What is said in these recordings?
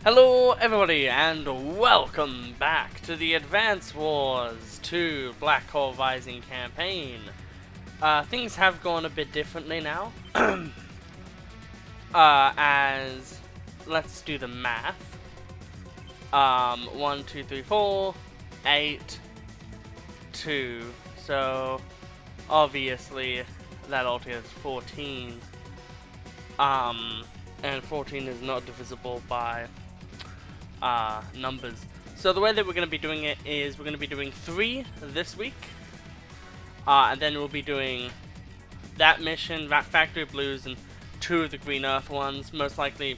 Hello everybody and welcome back to the Advance Wars 2 Black Hole Rising campaign. Things have gone a bit differently now. As let's do the math. 1, 2, 3, 4, 8, 2. So obviously that alters 14. And 14 is not divisible by numbers. So the way that we're going to be doing it is we're going to be doing 3 this week, and then we'll be doing that mission, that Factory Blues, and 2 of the Green Earth ones. Most likely,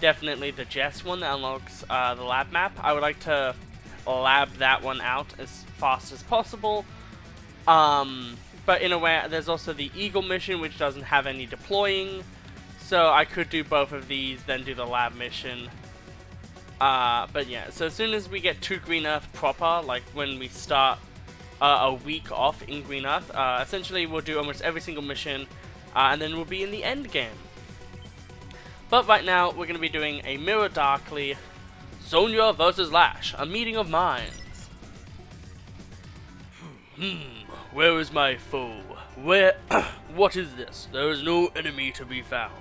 definitely the Jess one that unlocks the lab map. I would like to lab that one out as fast as possible. But in a way, there's also the Eagle mission, which doesn't have any deploying. So I could do both of these, then do the lab mission. But yeah, so as soon as we get to Green Earth proper, like when we start a week off in Green Earth, essentially we'll do almost every single mission, and then we'll be in the end game. But right now, we're going to be doing a Mirror Darkly, Sonya versus Lash, a meeting of minds. Where is my foe? Where? What is this? There is no enemy to be found.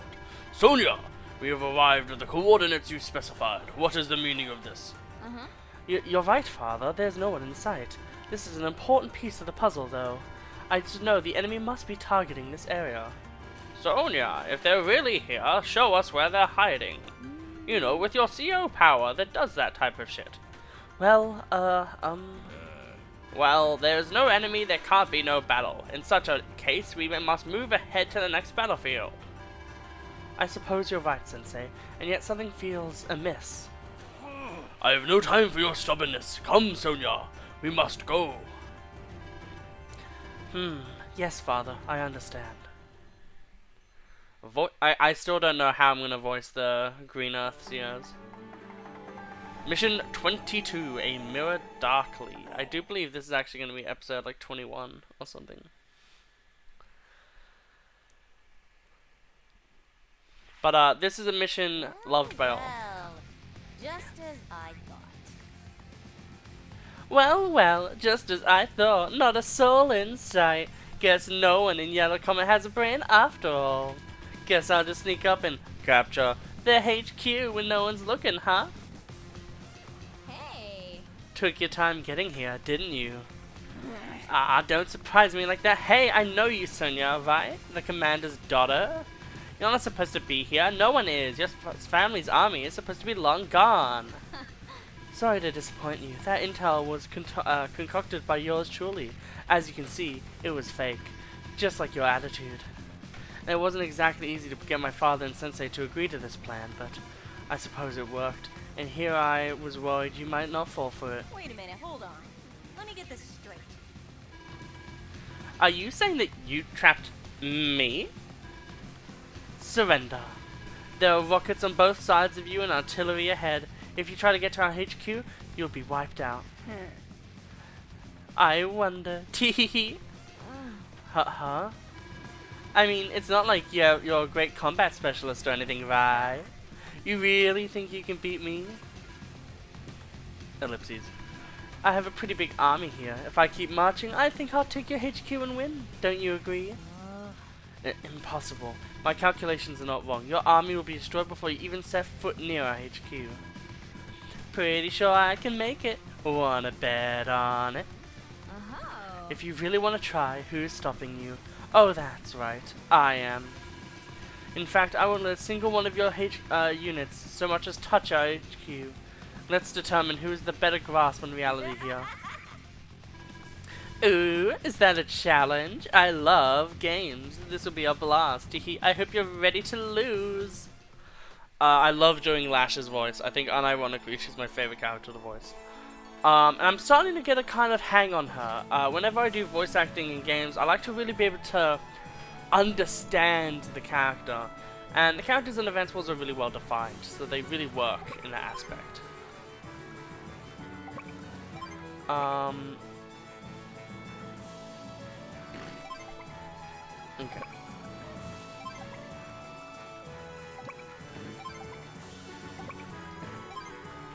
Sonya! We have arrived at the coordinates you specified. What is the meaning of this? You're right, Father. There's no one in sight. This is an important piece of the puzzle, though. I should know the enemy must be targeting this area. Sonya, if they're really here, show us where they're hiding. You know, with your CO power that does that type of shit. Well, Well, there's no enemy, there can't be no battle. In such a case, we must move ahead to the next battlefield. I suppose you're right, Sensei, and yet something feels amiss. I have no time for your stubbornness. Come, Sonya, we must go. Yes, Father, I understand. I still don't know how I'm gonna voice the Green Earth COs. Mission 22, a Mirror Darkly. I do believe this is actually gonna be episode like 21 or something. But this is a mission loved by all. Just as I thought. Well, just as I thought. Not a soul in sight. Guess no one in Yellow Comet has a brain after all. Guess I'll just sneak up and capture the HQ when no one's looking, huh? Hey. Took your time getting here, didn't you? Don't surprise me like that. Hey, I know you, Sonya, right? The commander's daughter? You're not supposed to be here. No one is. Your family's army is supposed to be long gone. Sorry to disappoint you. That intel was concocted by yours truly. As you can see, it was fake. Just like your attitude. And it wasn't exactly easy to get my father and Sensei to agree to this plan, but I suppose it worked. And here I was worried you might not fall for it. Wait a minute, hold on. Let me get this straight. Are you saying that you trapped me? Surrender. There are rockets on both sides of you and artillery ahead. If you try to get to our HQ, you'll be wiped out. I wonder. Teehee. Huh? I mean, it's not like you're a great combat specialist or anything, right? You really think you can beat me? Ellipses. I have a pretty big army here. If I keep marching, I think I'll take your HQ and win. Don't you agree? Impossible. My calculations are not wrong. Your army will be destroyed before you even set foot near our HQ. Pretty sure I can make it. Wanna bet on it? If you really want to try, who's stopping you? Oh, that's right. I am. In fact, I won't let a single one of your units so much as touch our HQ. Let's determine who is the better grasp on reality here. Ooh, is that a challenge? I love games. This will be a blast. I hope you're ready to lose. I love doing Lash's voice. I think unironically she's my favorite character to voice. And I'm starting to get a kind of hang on her. Whenever I do voice acting in games, I like to really be able to understand the character. And the characters in Advance Wars are really well defined, so they really work in that aspect. Okay.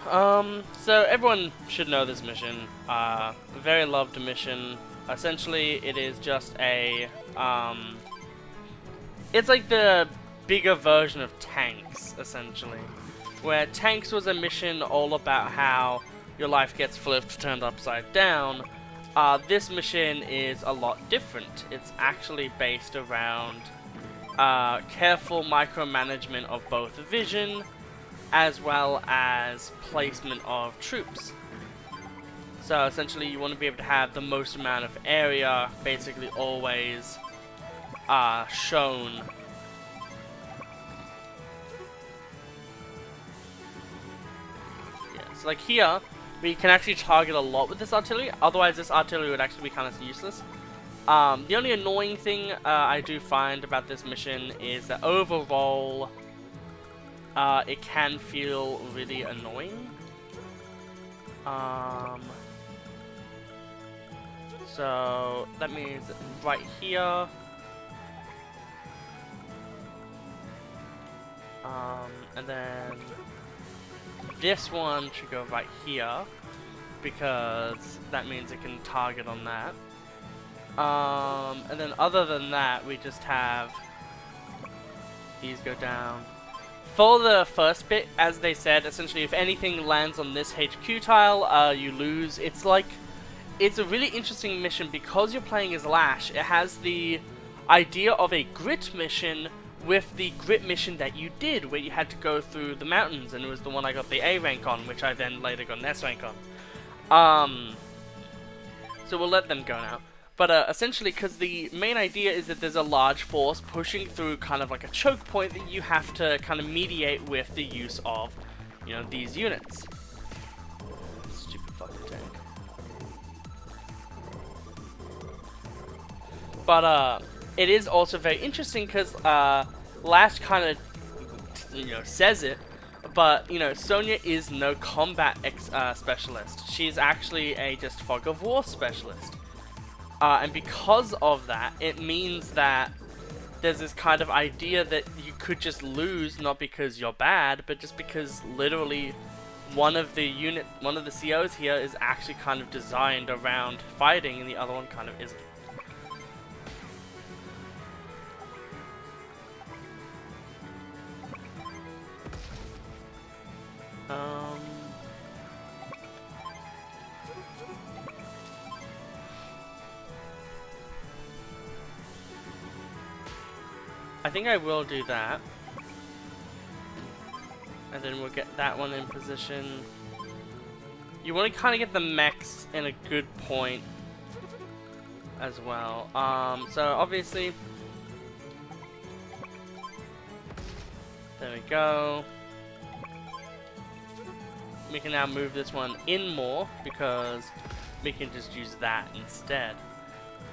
So everyone should know this mission. A very loved mission. Essentially, it is just a, it's like the bigger version of Tanks, essentially. Where Tanks was a mission all about how your life gets flipped, turned upside down. This mission is a lot different. It's actually based around careful micromanagement of both vision as well as placement of troops. So essentially you want to be able to have the most amount of area basically always shown. Yeah, so like here, we can actually target a lot with this artillery, otherwise this artillery would actually be kind of useless. The only annoying thing I do find about this mission is that overall it can feel really annoying. So that means right here, and then this one should go right here because that means it can target on that. And then other than that, we just have these go down. For the first bit, as they said, essentially if anything lands on this HQ tile, you lose. It's like, it's a really interesting mission because you're playing as Lash. It has the idea of a grit mission with the grit mission that you did, where you had to go through the mountains, and it was the one I got the A rank on, which I then later got an S rank on. So we'll let them go now. But essentially, because the main idea is that there's a large force pushing through kind of like a choke point that you have to kind of mediate with the use of, you know, these units. Stupid fucking tank. But it is also very interesting because Lash kind of, you know, says it, but you know, Sonya is no combat specialist. She's actually a just fog of war specialist. And because of that, it means that there's this kind of idea that you could just lose, not because you're bad, but just because literally one of the COs here is actually kind of designed around fighting, and the other one kind of isn't. I think I will do that. And then we'll get that one in position. You want to kind of get the mechs in a good point as well. So obviously, there we go. We can now move this one in more because we can just use that instead.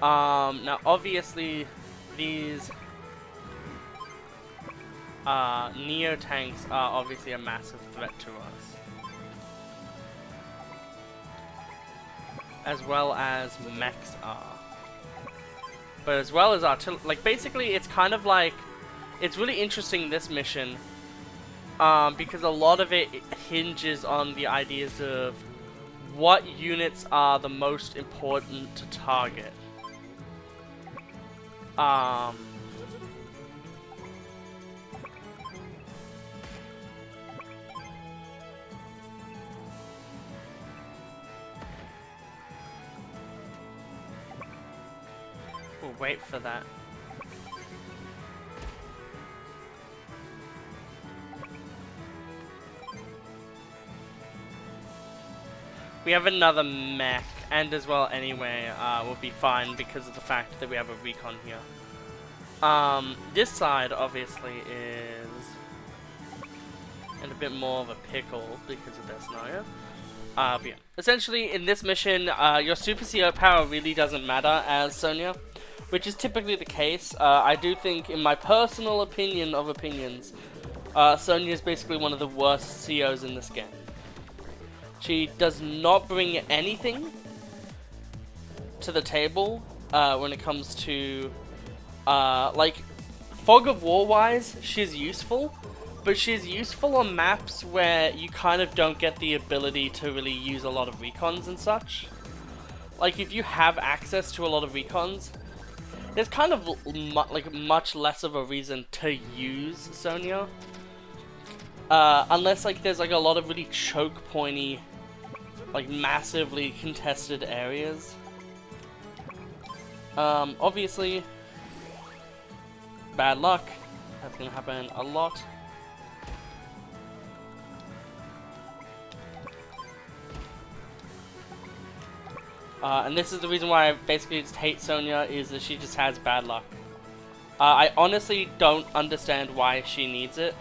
Now obviously these Neo tanks are obviously a massive threat to us, as well as mechs are, but as well as artillery. Like basically, it's kind of like, it's really interesting this mission, because a lot of it hinges on the ideas of what units are the most important to target. We'll wait for that. We have another mech, and as well anyway, we'll be fine because of the fact that we have a recon here. This side obviously is in a bit more of a pickle because of their scenario. But yeah. Essentially, in this mission, your Super CO power really doesn't matter as Sonya, which is typically the case. I do think, in my personal opinion of opinions, Sonya is basically one of the worst COs in this game. She does not bring anything to the table when it comes to, like, Fog of War wise, she's useful, but she's useful on maps where you kind of don't get the ability to really use a lot of recons and such. Like, if you have access to a lot of recons, there's kind of like much less of a reason to use Sonya. Unless like there's like a lot of really choke pointy, like massively contested areas. Obviously, bad luck. That's gonna happen a lot. And this is the reason why I basically just hate Sonya, is that she just has bad luck. I honestly don't understand why she needs it.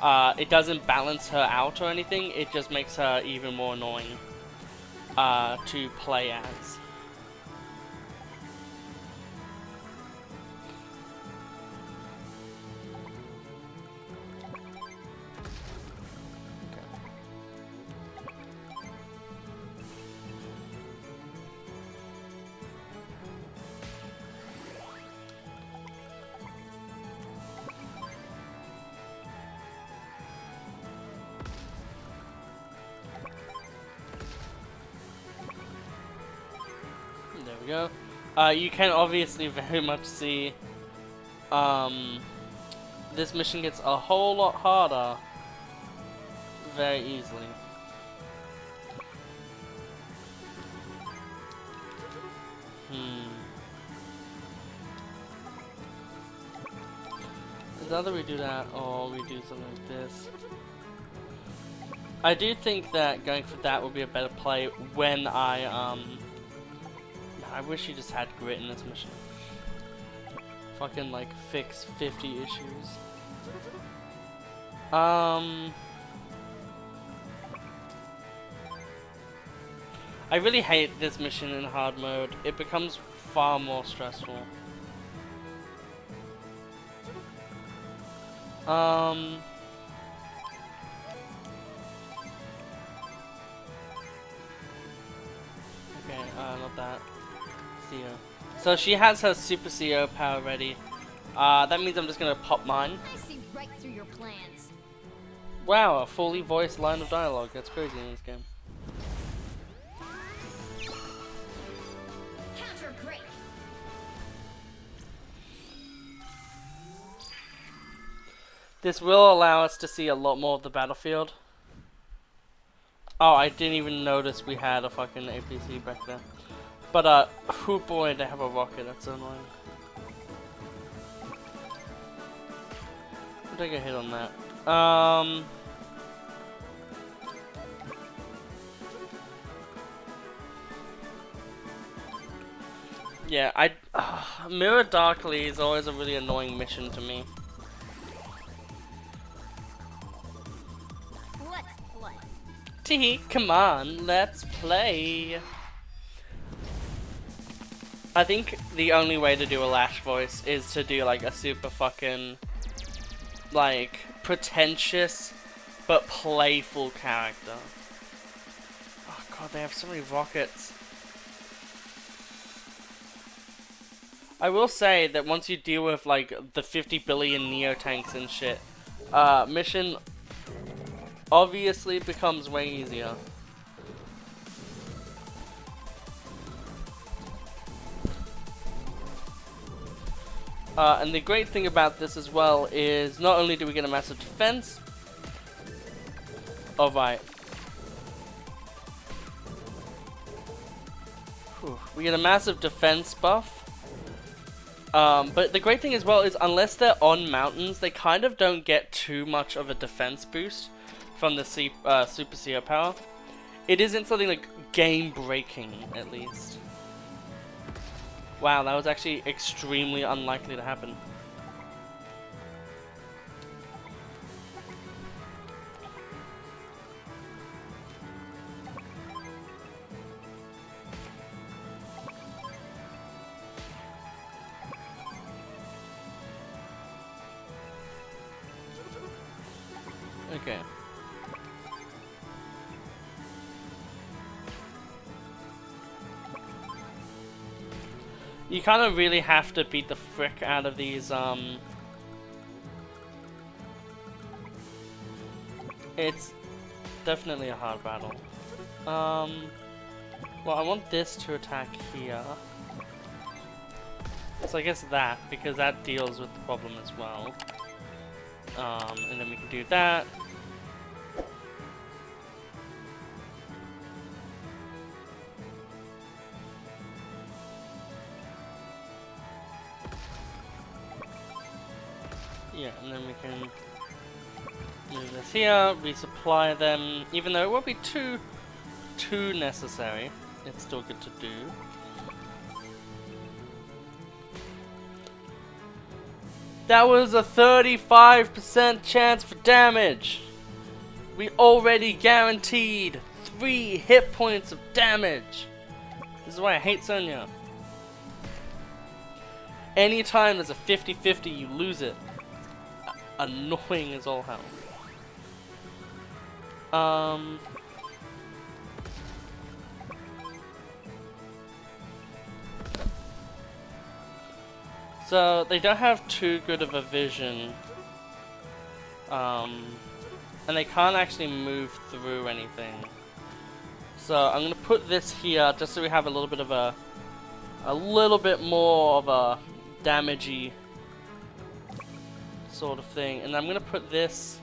It doesn't balance her out or anything, it just makes her even more annoying to play as. There we go. You can obviously very much see this mission gets a whole lot harder very easily. It's either we do that or we do something like this. I do think that going for that would be a better play when I wish you just had grit in this mission. Fucking like fix 50 issues. I really hate this mission in hard mode. It becomes far more stressful. Okay, not that. CO. So she has her Super CO power ready. That means I'm just gonna pop mine. I see right through your plans. Wow, a fully voiced line of dialogue. That's crazy in this game. Counter break. This will allow us to see a lot more of the battlefield. Oh, I didn't even notice we had a fucking APC back there. But, oh boy, they have a rocket. That's so annoying. I'll take a hit on that. Yeah, Mirror Darkly is always a really annoying mission to me. Let's play. Tee, come on, let's play. I think the only way to do a Lash voice is to do like a super fucking like pretentious but playful character. Oh god, they have so many rockets. I will say that once you deal with like the 50 billion Neo tanks and shit, mission obviously becomes way easier. And the great thing about this as well is not only do we get a massive defense. Oh right. We get a massive defense buff. But the great thing as well is unless they're on mountains, they kind of don't get too much of a defense boost from the Super CO power. It isn't something like game breaking, at least. Wow, that was actually extremely unlikely to happen. Okay. You kind of really have to beat the frick out of these, It's definitely a hard battle. Well, I want this to attack here. So I guess that, because that deals with the problem as well. And then we can do that. Yeah, and then we can move this here, resupply them, even though it won't be too necessary. It's still good to do. That was a 35% chance for damage! We already guaranteed 3 hit points of damage! This is why I hate Sonya. Anytime there's a 50-50, you lose it. Annoying as all hell. So they don't have too good of a vision, and they can't actually move through anything. So I'm gonna put this here just so we have a little bit of a little bit more of a damagey sort of thing, and I'm gonna put this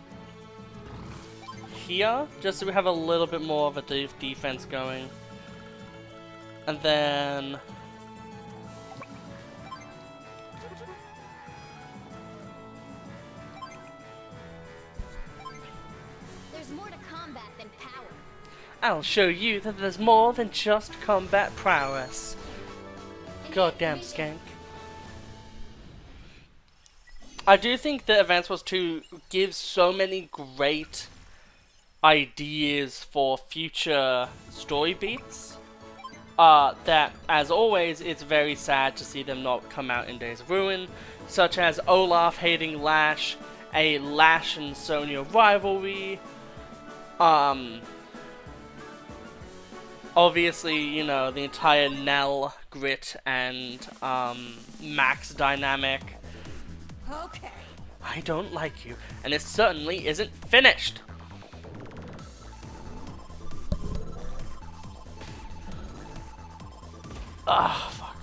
here just so we have a little bit more of a defense going, and then There's more to combat than power. I'll show you that there's more than just combat prowess. Goddamn skank. I do think that Advance Wars 2 gives so many great ideas for future story beats that, as always, it's very sad to see them not come out in Days of Ruin, such as Olaf hating Lash, a Lash and Sonya rivalry, obviously, you know, the entire Nell, Grit, and Max dynamic. Okay. I don't like you, and it certainly isn't finished. Ah, fuck.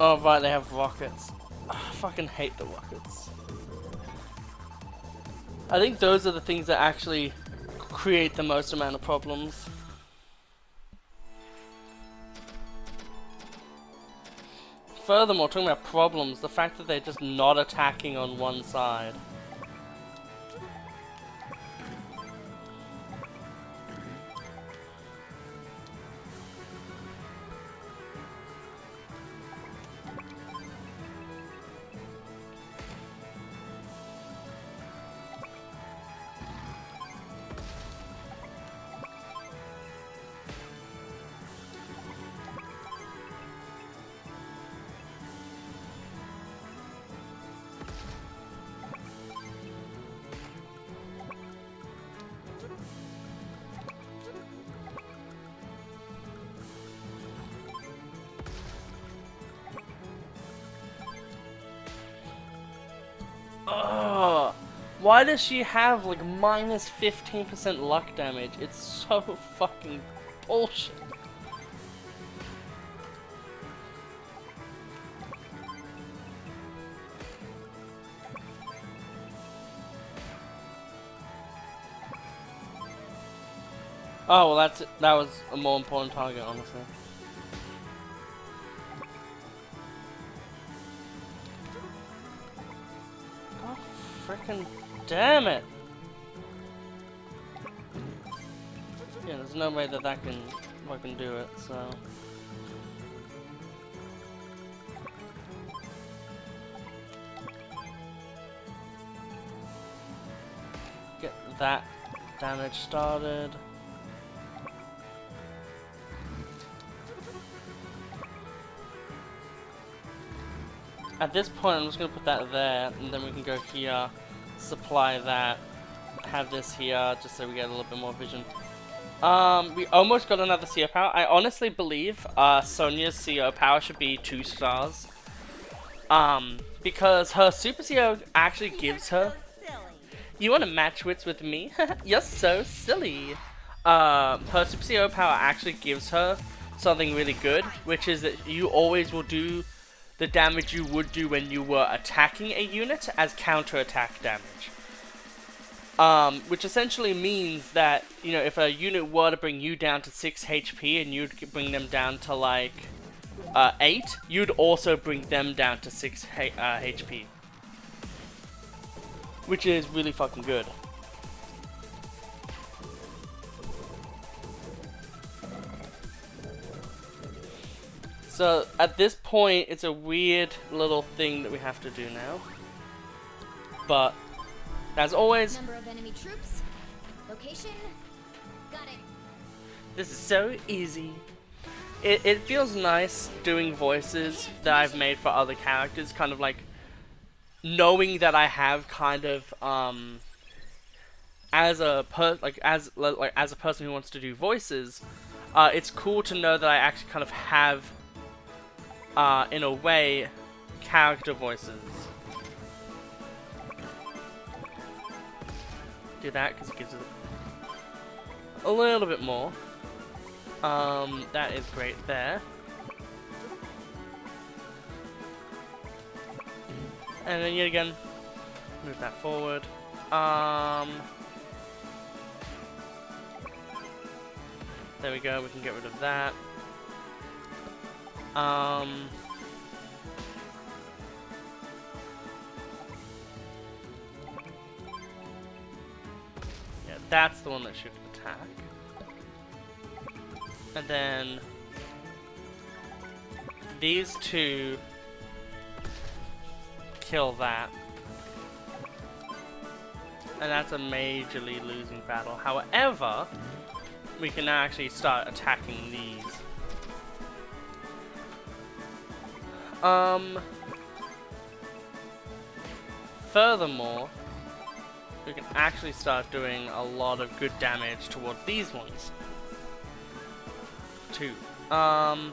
Oh, right, they have rockets. I fucking hate the rockets. I think those are the things that actually create the most amount of problems. Furthermore, talking about problems, the fact that they're just not attacking on one side. Ugh. Why does she have like minus 15% luck damage? It's so fucking bullshit. Oh, well that was a more important target, honestly. God frickin' damn it! Yeah, there's no way that that can fucking do it, so... Get that damage started. At this point, I'm just going to put that there, and then we can go here, supply that, have this here, just so we get a little bit more vision. We almost got another CO power. I honestly believe Sonia's CO power should be 2 stars. Because her Super CO actually gives her... You want to match wits with me? You're so silly. Her Super CO power actually gives her something really good, which is that you always will do the damage you would do when you were attacking a unit as counter-attack damage. Which essentially means that, you know, if a unit were to bring you down to 6 HP and you'd bring them down to like 8, you'd also bring them down to 6 HP. Which is really fucking good. So at this point, it's a weird little thing that we have to do now. But as always, Number of enemy troops. Location. Got it. this is so easy. It feels nice doing voices that I've made for other characters, kind of like knowing that I have kind of as a person who wants to do voices, it's cool to know that I actually kind of have in a way character voices. Do that because it gives it a little bit more. That is great there. And then yet again, move that forward. There we go, we can get rid of that. Yeah, that's the one that should attack. And then these two kill that. And that's a majorly losing battle. However, we can now actually start attacking these. Furthermore, we can actually start doing a lot of good damage towards these ones too. I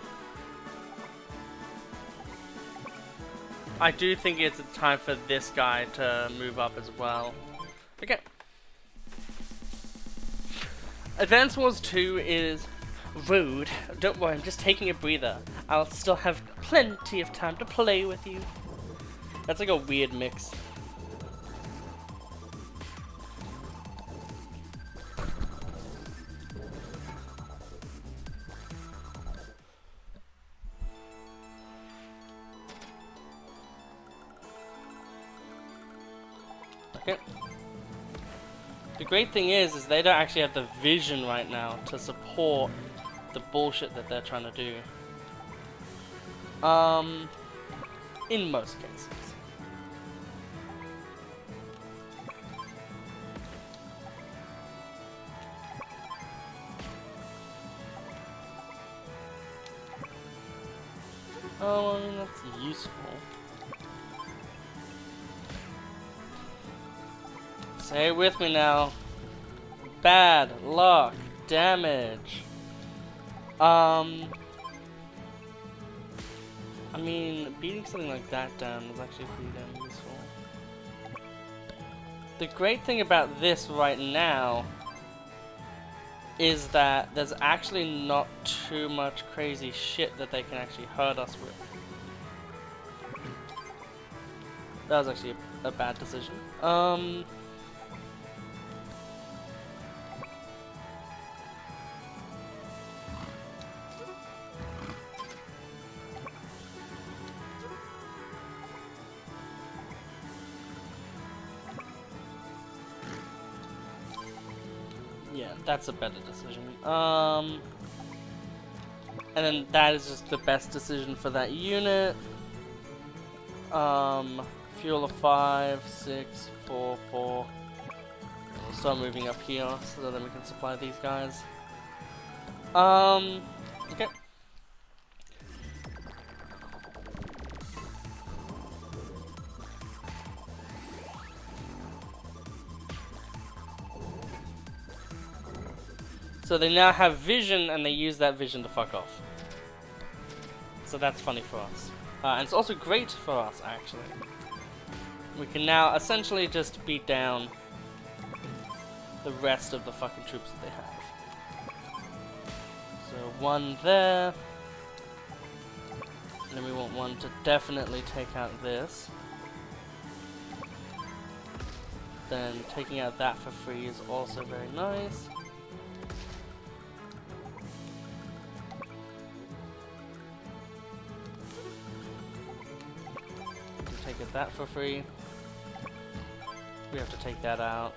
do think it's time for this guy to move up as well. Okay. Advance Wars 2 is rude. Don't worry, I'm just taking a breather. I'll still have plenty of time to play with you. That's like a weird mix. Okay. The great thing is they don't actually have the vision right now to support the bullshit that they're trying to do. In most cases. Oh, I mean, that's useful. Say it with me now. Bad luck damage. I mean, beating something like that down is actually pretty damn useful. The great thing about this right now is that there's actually not too much crazy shit that they can actually hurt us with. That was actually a bad decision. Yeah, that's a better decision. And then that is just the best decision for that unit. Fuel of 5, 6, 4, 4. We'll start moving up here so that we can supply these guys. Okay. So they now have vision, and they use that vision to fuck off. So that's funny for us. And it's also great for us, actually. We can now essentially just beat down the rest of the fucking troops that they have. So one there. And then we want one to definitely take out this. Then taking out that for free is also very nice. Take it that for free. We have to take that out.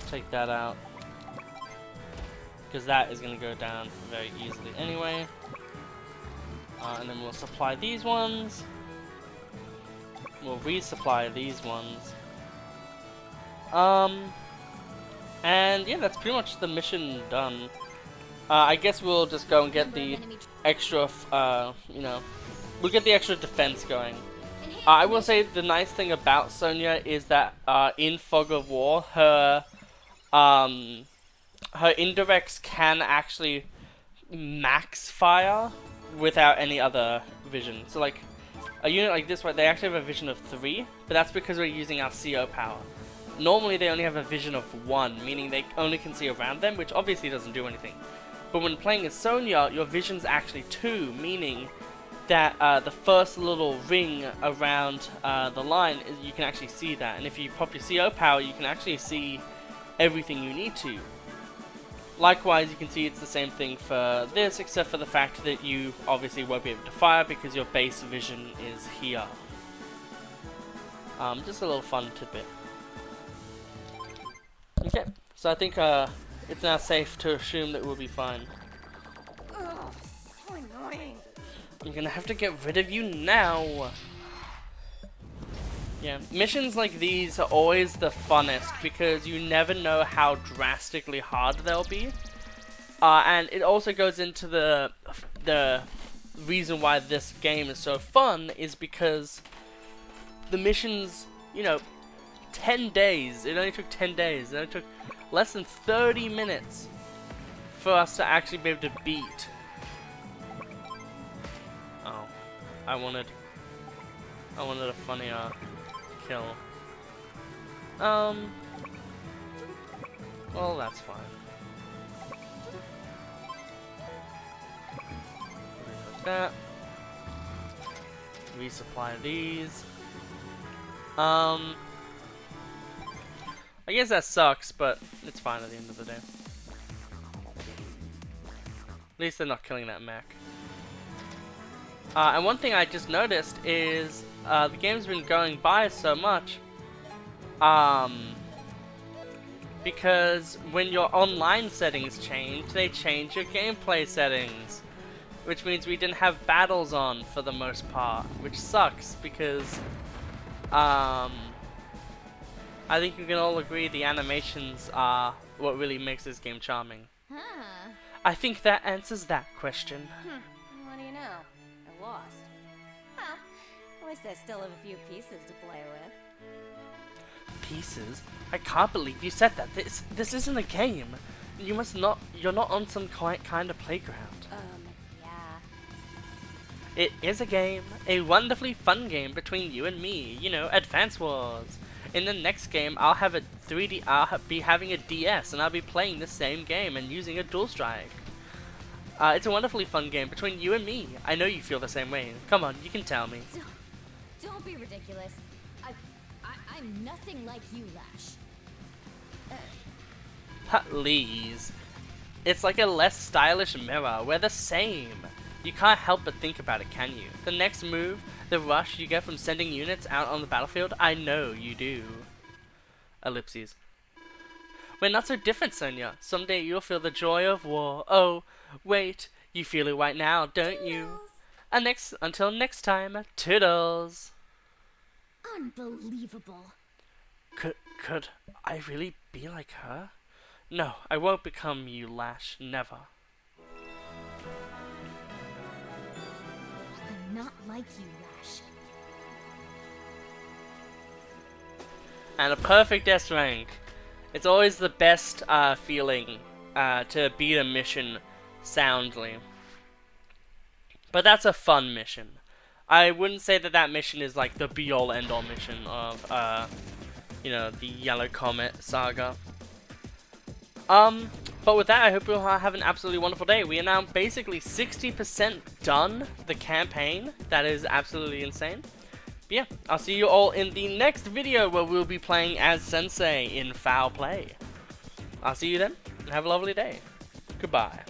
Take that out. Because that is going to go down very easily anyway. And then we'll supply these ones. We'll resupply these ones. And yeah, that's pretty much the mission done. I guess we'll just go and get the extra, you know, we'll get the extra defense going. I will say the nice thing about Sonya is that in Fog of War, her indirects can actually max fire without any other vision. So like a unit like this, right, they actually have a vision of 3, but that's because we're using our CO power. Normally they only have a vision of 1, meaning they only can see around them, which obviously doesn't do anything. But when playing as Sonya, your vision's actually 2, meaning that the first little ring around the line, you can actually see that. And if you pop your CO power, you can actually see everything you need to. Likewise, you can see it's the same thing for this, except for the fact that you obviously won't be able to fire because your base vision is here. Just a little fun tidbit. Okay, so I think it's now safe to assume that we'll be fine. Ugh, so annoying. I'm gonna have to get rid of you now. Yeah, missions like these are always the funnest because you never know how drastically hard they'll be. And it also goes into the reason why this game is so fun is because the missions, you know, 10 days. It only took 10 days. It only took less than 30 minutes for us to actually be able to beat. Oh, I wanted a funnier kill. Well, that's fine. Like that. Resupply these. I guess that sucks, but it's fine at the end of the day. At least they're not killing that mech. And one thing I just noticed is the game's been going by so much because when your online settings change, they change your gameplay settings, which means we didn't have battles on for the most part, which sucks because I think you can all agree the animations are what really makes this game charming. Huh. I think that answers that question. What do you know? I lost. Well, at least I still have a few pieces to play with. Pieces? I can't believe you said that. This isn't a game. You're not on some kind of playground. Yeah. It is a game. A wonderfully fun game between you and me. You know, Advance Wars. In the next game, I'll be having a DS and I'll be playing the same game and using a dual strike. It's a wonderfully fun game between you and me. I know you feel the same way. Come on, you can tell me. Don't be ridiculous. I'm nothing like you, Lash. Please. It's like a less stylish mirror. We're the same. You can't help but think about it, can you? The next move, the rush you get from sending units out on the battlefield, I know you do. Ellipses. We're not so different, Sonya. Someday you'll feel the joy of war. Oh, wait, you feel it right now, don't you? And until next time, toodles. Unbelievable. Could I really be like her? No, I won't become you, Lash. Never. I'm not like you, Lash. and a perfect S rank. It's always the best feeling to beat a mission soundly. But that's a fun mission. I wouldn't say that that mission is like the be-all end-all mission of, you know, the Yellow Comet saga. But with that, I hope you'll have an absolutely wonderful day. We are now basically 60% done the campaign. That is absolutely insane. But yeah, I'll see you all in the next video where we'll be playing as Sensei in Foul Play. I'll see you then, and have a lovely day. Goodbye.